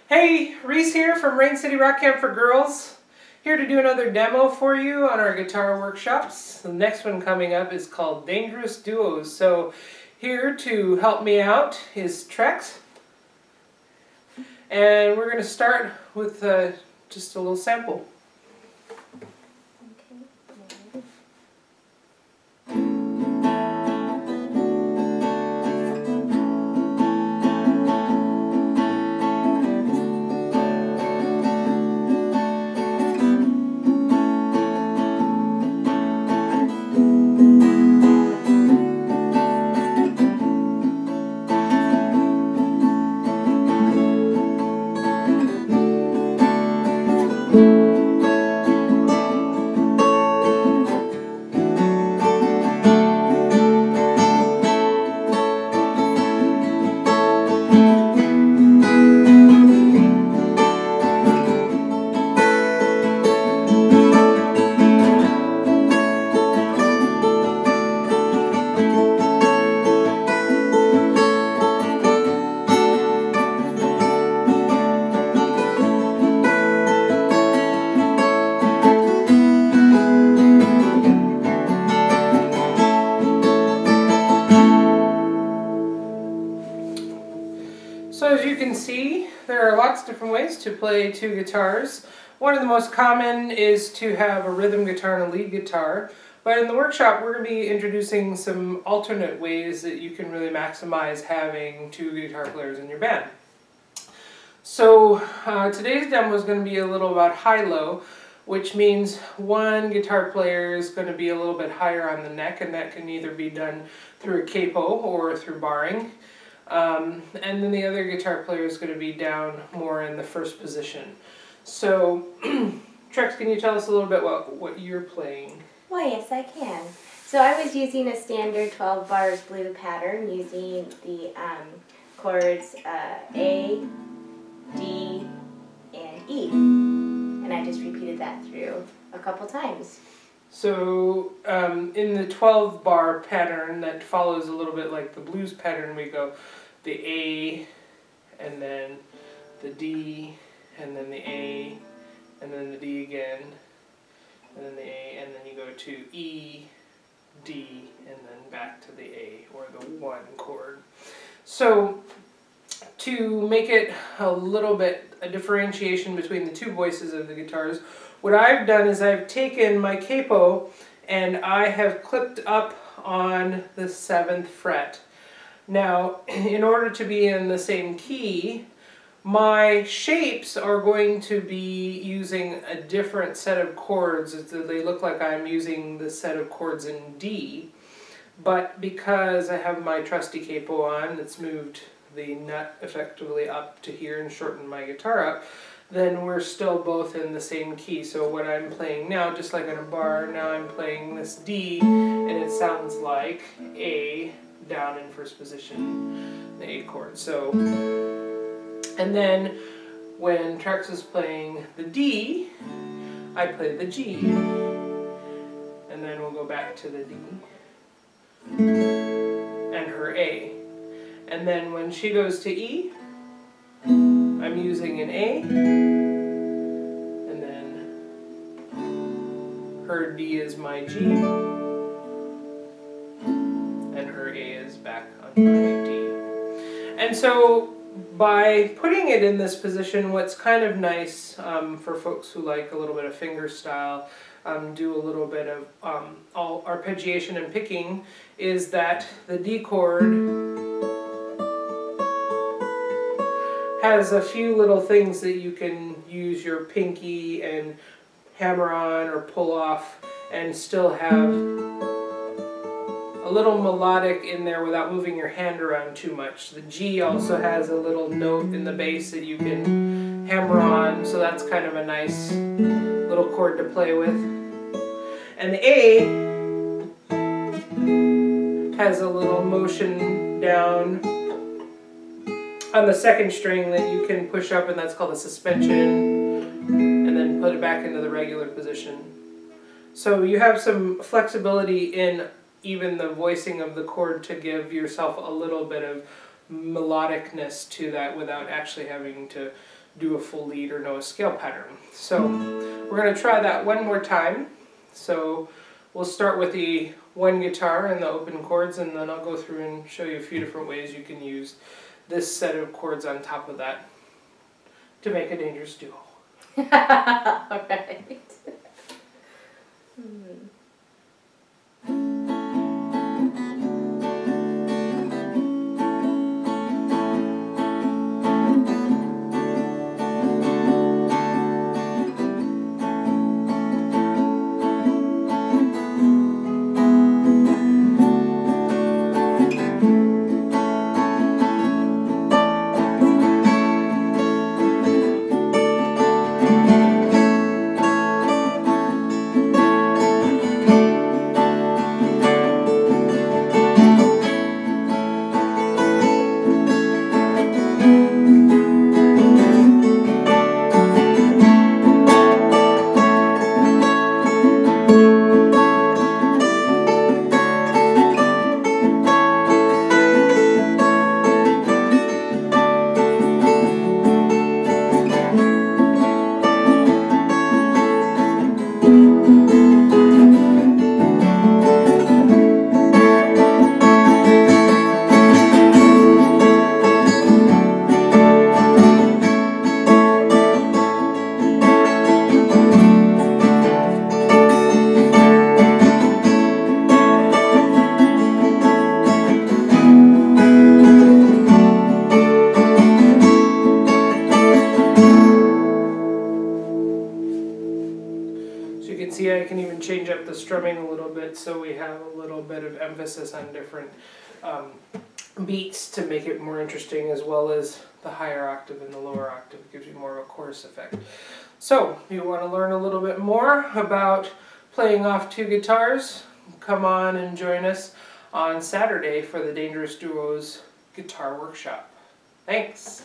Hey, Reese here from Rain City Rock Camp for Girls. Here to do another demo for you on our guitar workshops. The next one coming up is called Dangerous Duos. So here to help me out is Trex. And we're going to start with just a little sample. So as you can see, there are lots of different ways to play two guitars. One of the most common is to have a rhythm guitar and a lead guitar. But in the workshop, we're going to be introducing some alternate ways that you can really maximize having two guitar players in your band. So today's demo is going to be a little about high-low, which means one guitar player is going to be a little bit higher on the neck, and that can either be done through a capo or through barring. And then the other guitar player is going to be down more in the first position. So, Trex, can you tell us a little bit what you're playing? Well, yes, I can. So I was using a standard 12 bars blue pattern using the chords A, D, and E. And I just repeated that through a couple times. So in the 12 bar pattern that follows a little bit like the blues pattern, we go the A, and then the D, and then the A, and then the D again, and then the A, and then you go to E, D, and then back to the A, or the 1 chord. So to make it a little bit a differentiation between the two voices of the guitars, what I've done is I've taken my capo and I have clipped up on the 7th fret. Now, in order to be in the same key, my shapes are going to be using a different set of chords. They look like I'm using the set of chords in D, but because I have my trusty capo on, it's moved the nut effectively up to here and shortened my guitar up, then we're still both in the same key. So what I'm playing now, just like on a bar, now I'm playing this D, and it sounds like A down in first position, the A chord. So, and then when Trex is playing the D, I play the G, and then we'll go back to the D, and her A. And then when she goes to E, I'm using an A, and then her D is my G, and her A is back on my D. And so by putting it in this position, what's kind of nice for folks who like a little bit of finger style, do a little bit of all arpeggiation and picking, is that the D chord has a few little things that you can use your pinky and hammer on or pull off and still have a little melodic in there without moving your hand around too much. The G also has a little note in the bass that you can hammer on, so that's kind of a nice little chord to play with. And the A has a little motion down on the 2nd string that you can push up, and that's called a suspension, and then put it back into the regular position. So you have some flexibility in even the voicing of the chord to give yourself a little bit of melodicness to that without actually having to do a full lead or know a scale pattern. So we're going to try that one more time. So we'll start with the one guitar and the open chords, and then I'll go through and show you a few different ways you can use this set of chords on top of that to make a dangerous duo. Alright. See, I can even change up the strumming a little bit so we have a little bit of emphasis on different beats to make it more interesting, as well as the higher octave and the lower octave. It gives you more of a chorus effect. So, if you want to learn a little bit more about playing off two guitars, come on and join us on Saturday for the Dangerous Duos Guitar Workshop. Thanks!